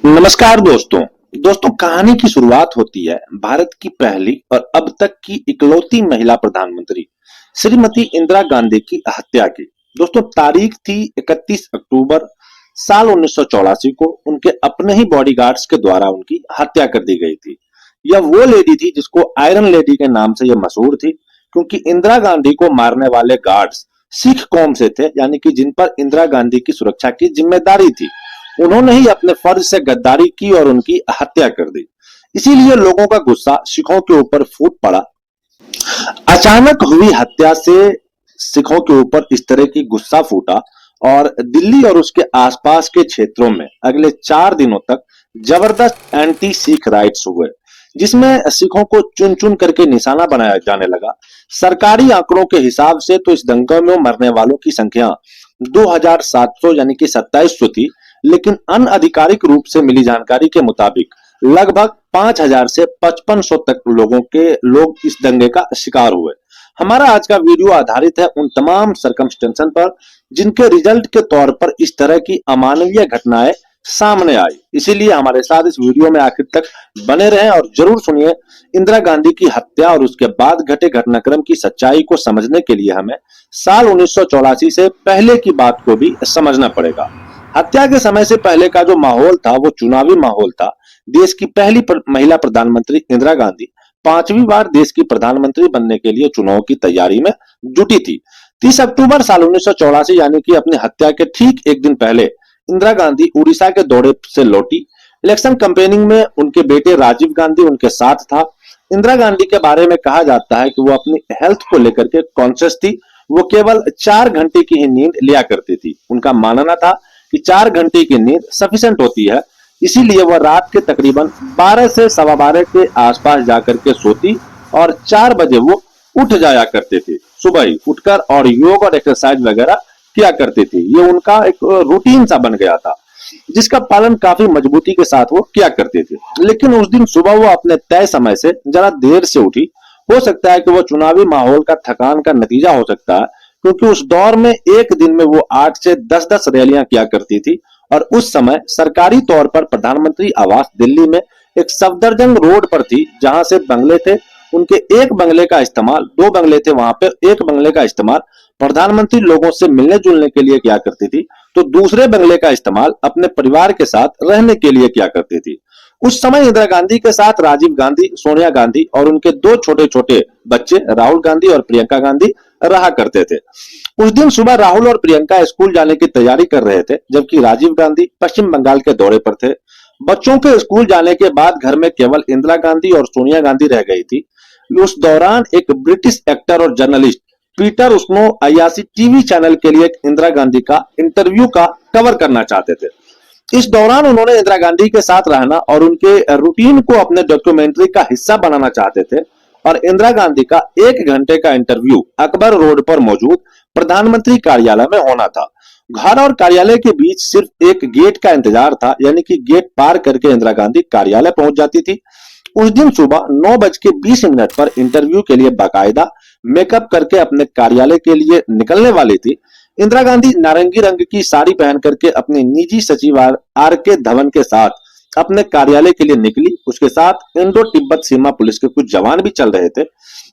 नमस्कार दोस्तों। कहानी की शुरुआत होती है भारत की पहली और अब तक की इकलौती महिला प्रधानमंत्री श्रीमती इंदिरा गांधी की हत्या की। दोस्तों, तारीख थी 31 अक्टूबर साल 1984 को उनके अपने ही बॉडीगार्ड्स के द्वारा उनकी हत्या कर दी गई थी। यह वो लेडी थी जिसको आयरन लेडी के नाम से यह मशहूर थी, क्योंकि इंदिरा गांधी को मारने वाले गार्ड्स सिख कौम से थे, यानी कि जिन पर इंदिरा गांधी की सुरक्षा की जिम्मेदारी थी। उन्होंने ही अपने फर्ज से गद्दारी की और उनकी हत्या कर दी। इसीलिए लोगों का गुस्सा सिखों के ऊपर फूट पड़ा। अचानक हुई हत्या से सिखों के ऊपर इस तरह की गुस्सा फूटा और दिल्ली और उसके आसपास के क्षेत्रों में अगले 4 दिनों तक जबरदस्त एंटी सिख राइट्स हुए, जिसमें सिखों को चुन चुन करके निशाना बनाया जाने लगा। सरकारी आंकड़ों के हिसाब से तो इस दंगे में मरने वालों की संख्या 2700 यानी कि 2700 थी, लेकिन अनआधिकारिक रूप से मिली जानकारी के मुताबिक लगभग 5000 से 5500 तक लोग इस दंगे का शिकार हुए। हमारा आज का वीडियो आधारित है उन तमाम सरकमस्टेंसेस पर जिनके रिजल्ट के तौर पर इस तरह की अमानवीय घटनाएं सामने आई। इसीलिए हमारे साथ इस वीडियो में आखिर तक बने रहें और जरूर सुनिए। इंदिरा गांधी की हत्या और उसके बाद घटे घटनाक्रम की सच्चाई को समझने के लिए हमें साल 1984 से पहले की बात को भी समझना पड़ेगा। हत्या के समय से पहले का जो माहौल था वो चुनावी माहौल था। देश की पहली महिला प्रधानमंत्री इंदिरा गांधी 5वीं बार देश की प्रधानमंत्री बनने के लिए चुनाव की तैयारी में जुटी थी। 30 अक्टूबर साल 1984 यानी कि अपनी हत्या के ठीक एक दिन पहले इंदिरा गांधी उड़ीसा के दौरे से लौटी। इलेक्शन कैंपेनिंग में उनके बेटे राजीव गांधी उनके साथ था। इंदिरा गांधी के बारे में कहा जाता है कि वो अपनी हेल्थ को लेकर के कॉन्शियस थी। वो केवल 4 घंटे की ही नींद लिया करती थी। उनका मानना था कि 4 घंटे की नींद सफिशिएंट होती है, इसीलिए वह रात के तकरीबन 12 से 12:15 के आसपास जाकर के सोती और 4 बजे वो उठ जाया करते थे। सुबह ही उठकर और योग और एक्सरसाइज वगैरह किया करते थे। ये उनका एक रूटीन सा बन गया था, जिसका पालन काफी मजबूती के साथ वो किया करते थे। लेकिन उस दिन सुबह वो अपने तय समय से जरा देर से उठी। हो सकता है कि वो चुनावी माहौल का थकान का नतीजा हो सकता है, क्योंकि उस दौर में एक दिन में वो 8 से 10-10 रैलियां किया करती थी और उस समय सरकारी तौर पर प्रधानमंत्री आवास दिल्ली में एक सफदरजंग रोड पर थी, जहां से बंगले थे। उनके एक बंगले का इस्तेमाल, 2 बंगले थे वहां पे, एक बंगले का इस्तेमाल प्रधानमंत्री लोगों से मिलने जुलने के लिए किया करती थी, तो दूसरे बंगले का इस्तेमाल अपने परिवार के साथ रहने के लिए किया करती थी। उस समय इंदिरा गांधी के साथ राजीव गांधी, सोनिया गांधी और उनके 2 छोटे छोटे बच्चे राहुल गांधी और प्रियंका गांधी रहा करते थे। उस दिन सुबह राहुल और प्रियंका स्कूल जाने की तैयारी कर रहे थे, जबकि राजीव गांधी पश्चिम बंगाल के दौरे पर थे। बच्चों के स्कूल जाने के बाद घर में केवल इंदिरा गांधी और सोनिया गांधी रह गई थी। उस दौरान एक ब्रिटिश एक्टर और जर्नलिस्ट पीटर उस्नो अयासी टीवी चैनल के लिए इंदिरा गांधी का इंटरव्यू का कवर करना चाहते थे। इस दौरान उन्होंने इंदिरा गांधी के साथ रहना और उनके रूटीन को अपने डॉक्यूमेंट्री का हिस्सा बनाना चाहते थे। और इंदिरा गांधी का 1 घंटे का इंटरव्यू अकबर रोड पर मौजूद प्रधानमंत्री कार्यालय में होना था। घर और कार्यालय के बीच सिर्फ एक गेट का इंतजार था, यानी कि गेट पार करके इंदिरा गांधी कार्यालय पहुंच जाती थी। उस दिन सुबह 9:20 पर इंटरव्यू के लिए बाकायदा मेकअप करके अपने कार्यालय के लिए निकलने वाली थी। इंदिरा गांधी नारंगी रंग की साड़ी पहन करके अपने निजी सचिव आर के धवन के साथ अपने कार्यालय के लिए निकली। उसके साथ इंडो तिब्बत सीमा पुलिस के कुछ जवान भी चल रहे थे।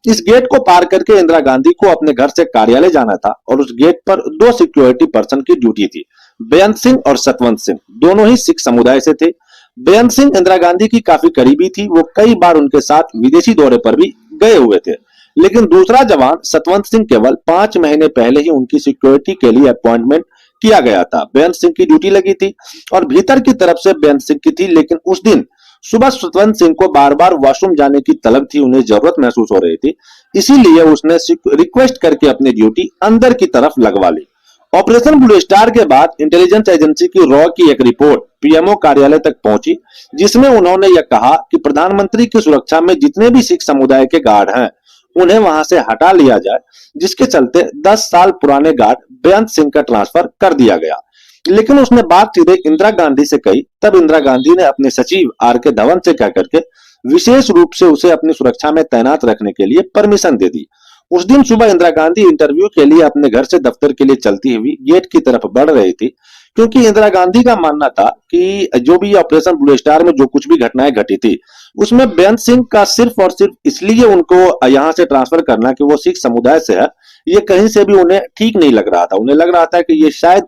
इस गेट को पार करके इंदिरा गांधी को अपने घर से कार्यालय जाना था और उस गेट पर 2 सिक्योरिटी पर्सन की ड्यूटी थी। बेअंत सिंह और सतवंत सिंह दोनों ही सिख समुदाय से थे। बेअंत सिंह इंदिरा गांधी की काफी करीबी थी। वो कई बार उनके साथ विदेशी दौरे पर भी गए हुए थे। लेकिन दूसरा जवान सतवंत सिंह केवल 5 महीने पहले ही उनकी सिक्योरिटी के लिए अपॉइंटमेंट किया गया था। बेअंत सिंह की ड्यूटी लगी थी और भीतर की तरफ से बेअंत सिंह की थी, लेकिन उस दिन सुबह सतवंत सिंह को बार बार वॉशरूम जाने की तलब थी, उन्हें जरूरत महसूस हो रही थी। इसीलिए उसने रिक्वेस्ट करके अपनी ड्यूटी अंदर की तरफ लगवा ली। ऑपरेशन ब्लू स्टार के बाद इंटेलिजेंस एजेंसी की रॉ की एक रिपोर्ट पीएमओ कार्यालय तक पहुंची, जिसमें उन्होंने यह कहा कि प्रधानमंत्री की सुरक्षा में जितने भी सिख समुदाय के गार्ड हैं उन्हें वहां से हटा लिया जाए, जिसके चलते 10 साल पुराने गार्ड बेअंत सिंह का ट्रांसफर कर दिया गया। लेकिन उसने बात सीधे इंदिरा गांधी से कही। तब इंदिरा गांधी ने अपने सचिव आर के धवन से कह करके विशेष रूप से उसे अपनी सुरक्षा में तैनात रखने के लिए परमिशन दे दी। उस दिन सुबह इंदिरा गांधी इंटरव्यू के लिए अपने घर से दफ्तर के लिए चलती हुई गेट की तरफ बढ़ रही थी, क्योंकि इंदिरा गांधी का मानना था कि जो भी ऑपरेशन ब्लू स्टार में जो कुछ भी घटनाएं घटी थी, उसमें बेअंत सिंह का सिर्फ और सिर्फ इसलिए उनको यहाँ से ट्रांसफर करना कि वो सिख समुदाय से है, ये कहीं से भी उन्हें ठीक नहीं लग रहा था। उन्हें लग रहा था कि ये शायद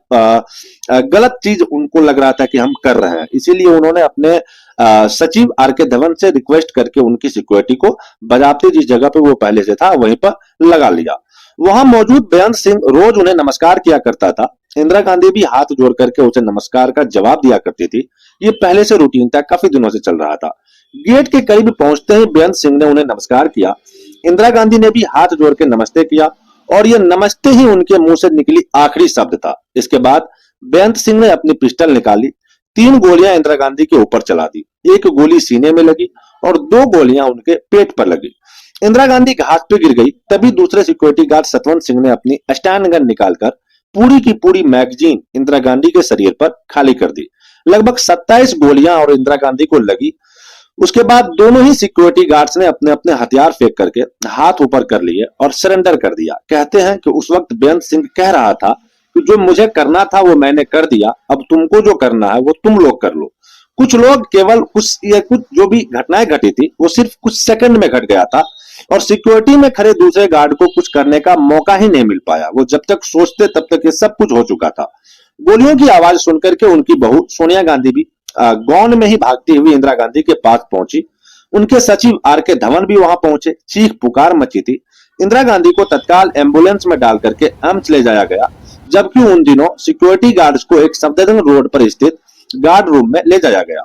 गलत चीज उनको लग रहा था कि हम कर रहे हैं। इसीलिए उन्होंने अपने सचिव आर के धवन से रिक्वेस्ट करके उनकी सिक्योरिटी को बजाते जिस जगह पे वो पहले से था वहीं पर लगा लिया। वहां मौजूद बेअंत सिंह रोज उन्हें नमस्कार किया करता था। इंदिरा गांधी भी हाथ जोड़ करके उसे नमस्कार का जवाब दिया करती थी। ये पहले से रूटीन था, काफी दिनों से चल रहा था। गेट के करीब पहुंचते ही बेअंत सिंह ने उन्हें नमस्कार किया। इंदिरा गांधी ने भी हाथ जोड़ के नमस्ते किया और ये नमस्ते ही उनके मुंह से निकली आखिरी शब्द था। इसके बाद बेअंत सिंह ने अपनी पिस्टल निकाली, 3 गोलियां इंदिरा गांधी के ऊपर चला दी। एक गोली सीने में लगी और 2 गोलियां उनके पेट पर लगी। इंदिरा गांधी घास पे गिर गई। तभी दूसरे सिक्योरिटी गार्ड सतवंत सिंह ने अपनी स्टैंड गन निकालकर पूरी की पूरी मैगजीन इंदिरा गांधी के शरीर पर खाली कर दी। लगभग 27 गोलियां और इंदिरा गांधी को लगी। उसके बाद दोनों ही सिक्योरिटी गार्ड्स ने अपने अपने हथियार फेंक करके हाथ ऊपर कर लिए और सरेंडर कर दिया। कहते हैं कि उस वक्त बेअंत सिंह कह रहा था कि जो मुझे करना था वो मैंने कर दिया, अब तुमको जो करना है वो तुम लोग कर लो। कुछ लोग केवल कुछ जो भी घटनाएं घटी थी वो सिर्फ कुछ सेकंड में घट गया था और सिक्योरिटी में खड़े दूसरे गार्ड को कुछ करने का मौका ही नहीं मिल पाया। वो जब तक सोचते तब तक ये सब कुछ हो चुका था। गोलियों की आवाज सुनकर के उनकी बहू सोनिया गांधी भी गौन में ही भागती हुई इंदिरा गांधी के पास पहुंची। उनके सचिव आर के धवन भी वहां पहुंचे। चीख पुकार मची थी। इंदिरा गांधी को तत्काल एम्बुलेंस में डाल करके एम्स ले जाया गया, जबकि उन दिनों सिक्योरिटी गार्ड्स को एक सफदरजंग रोड पर स्थित गार्ड रूम में ले जाया गया।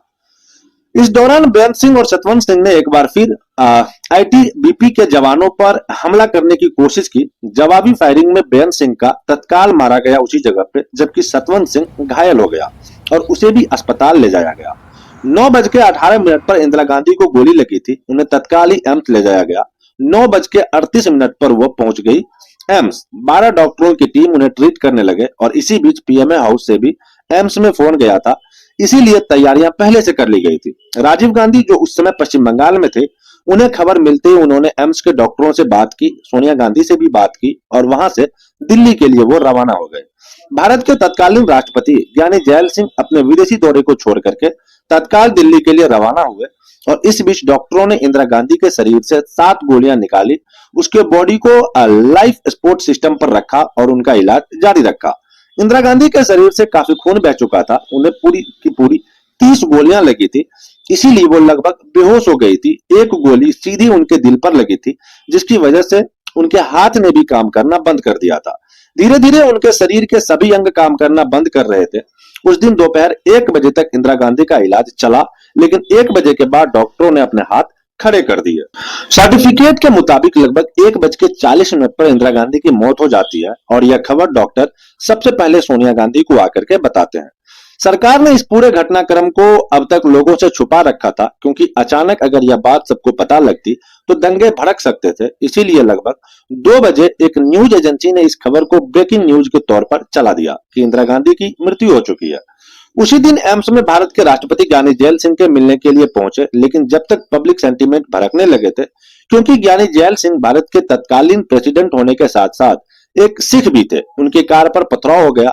इस दौरान बेअंत सिंह और सतवंत सिंह ने एक बार फिर आईटीबीपी के जवानों पर हमला करने की कोशिश की। जवाबी फायरिंग में बेअंत सिंह का तत्काल मारा गया उसी जगह पे, जबकि सतवंत सिंह घायल हो गया और उसे भी अस्पताल ले जाया गया। 9:18 पर इंदिरा गांधी को गोली लगी थी। उन्हें तत्काल ही एम्स ले जाया गया। 9:38 पर वो पहुंच गई एम्स। 12 डॉक्टरों की टीम उन्हें ट्रीट करने लगे और इसी बीच पीएमए हाउस से भी एम्स में फोन गया था, इसीलिए तैयारियां पहले से कर ली गई थी। राजीव गांधी जो उस समय पश्चिम बंगाल में थे, उन्हें खबर मिलते ही उन्होंने एम्स के डॉक्टरों से बात की, सोनिया गांधी से भी बात की और वहां से दिल्ली के लिए वो रवाना हो गए। भारत के तत्कालीन राष्ट्रपति ज्ञानी जैल सिंह अपने विदेशी दौरे को छोड़ करके तत्काल दिल्ली के लिए रवाना हुए और इस बीच डॉक्टरों ने इंदिरा गांधी के शरीर से 7 गोलियां निकाली, उसके बॉडी को लाइफ सपोर्ट सिस्टम पर रखा और उनका इलाज जारी रखा। इंदिरा गांधी के शरीर से काफी खून बह चुका था। उन्हें पूरी की पूरी 30 गोलियां लगी थी, इसीलिए वो लगभग बेहोश हो गई थी। एक गोली सीधी उनके दिल पर लगी थी, जिसकी वजह से उनके हाथ ने भी काम करना बंद कर दिया था। धीरे धीरे उनके शरीर के सभी अंग काम करना बंद कर रहे थे। उस दिन दोपहर 1 बजे तक इंदिरा गांधी का इलाज चला, लेकिन 1 बजे के बाद डॉक्टरों ने अपने हाथ खड़े कर दिए। सर्टिफिकेट के मुताबिक लगभग 1:40 पर इंदिरा गांधी की मौत हो जाती है और यह खबर डॉक्टर सबसे पहले सोनिया गांधी को आकर के बताते हैं। सरकार ने इस पूरे घटनाक्रम को अब तक लोगों से छुपा रखा था, क्योंकि अचानक अगर यह बात सबको पता लगती तो दंगे भड़क सकते थे। इसीलिए लगभग 2 बजे एक न्यूज एजेंसी ने इस खबर को ब्रेकिंग न्यूज के तौर पर चला दिया कि इंदिरा गांधी की मृत्यु हो चुकी है। उसी दिन एम्स में भारत के राष्ट्रपति ज्ञानी जैल सिंह के मिलने के लिए पहुंचे, लेकिन जब तक पब्लिक सेंटीमेंट भड़कने लगे थे, क्योंकि ज्ञानी जैल सिंह भारत के तत्कालीन प्रेसिडेंट होने के साथ साथ एक सिख भी थे। उनकी कार पर पथराव हो गया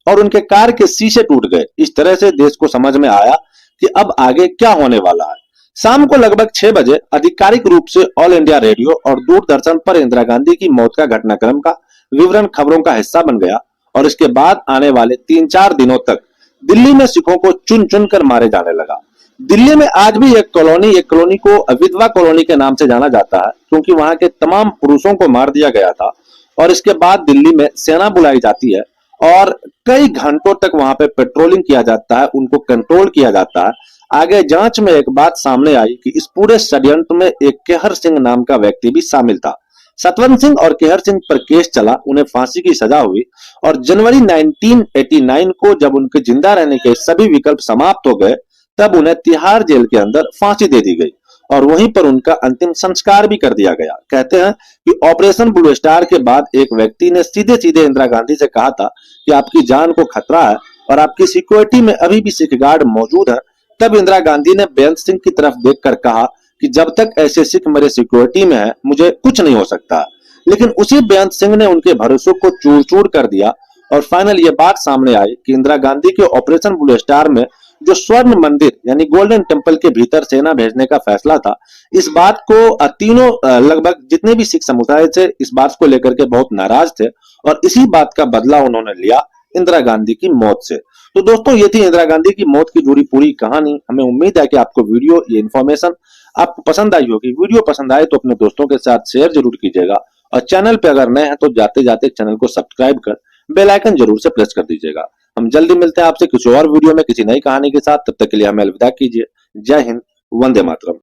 और उनके कार के शीशे टूट गए। इस तरह से देश को समझ में आया कि अब आगे क्या होने वाला है। शाम को लगभग 6 बजे आधिकारिक रूप से ऑल इंडिया रेडियो और दूरदर्शन पर इंदिरा गांधी की मौत का घटनाक्रम का विवरण खबरों का हिस्सा बन गया और इसके बाद आने वाले 3-4 दिनों तक दिल्ली में सिखों को चुन चुन कर मारे जाने लगा। दिल्ली में आज भी एक कॉलोनी को विधवा कॉलोनी के नाम से जाना जाता है, क्योंकि वहां के तमाम पुरुषों को मार दिया गया था और इसके बाद दिल्ली में सेना बुलाई जाती है और कई घंटों तक वहां पे पेट्रोलिंग किया जाता है, उनको कंट्रोल किया जाता है। आगे जांच में एक बात सामने आई कि इस पूरे षड्यंत्र में एक केहर सिंह नाम का व्यक्ति भी शामिल था। सतवंत सिंह और केहर सिंह पर केस चला, उन्हें फांसी की सजा हुई और जनवरी 1989 को जब उनके जिंदा रहने के सभी विकल्प समाप्त हो गए, तब उन्हें तिहाड़ जेल के अंदर फांसी दे दी गई और वहीं पर उनका अंतिम संस्कार भी कर दिया गया। कहते हैं कि ऑपरेशन ब्लू स्टार के बाद एक व्यक्ति ने सीधे सीधे इंदिरा गांधी से कहा था कि आपकी जान को खतरा है और आपकी सिक्योरिटी में अभी भी सिख गार्ड मौजूद है। तब इंदिरा गांधी ने बेअंत सिंह की तरफ देखकर कहा कि जब तक ऐसे सिख मेरे सिक्योरिटी में है, मुझे कुछ नहीं हो सकता। लेकिन उसी बेअंत सिंह ने उनके भरोसे को चूर चूर कर दिया। और फाइनल ये बात सामने आई कि इंदिरा गांधी के ऑपरेशन ब्लू स्टार में जो स्वर्ण मंदिर यानी गोल्डन टेम्पल के भीतर सेना भेजने का फैसला था, इस बात को तीनों लगभग जितने भी सिख समुदाय थे इस बात को लेकर के बहुत नाराज थे और इसी बात का बदला उन्होंने लिया इंदिरा गांधी की मौत से। तो दोस्तों ये थी इंदिरा गांधी की मौत की जुड़ी पूरी कहानी। हमें उम्मीद है कि आपको वीडियो ये इन्फॉर्मेशन आपको पसंद आई होगी। वीडियो पसंद आए तो अपने दोस्तों के साथ शेयर जरूर कीजिएगा और चैनल पे अगर नए हैं तो जाते जाते चैनल को सब्सक्राइब कर बेल आइकन जरूर से प्रेस कर दीजिएगा। हम जल्दी मिलते हैं आपसे किसी और वीडियो में किसी नई कहानी के साथ। तब तक के लिए हमें अलविदा कीजिए। जय हिंद, वंदे मातरम।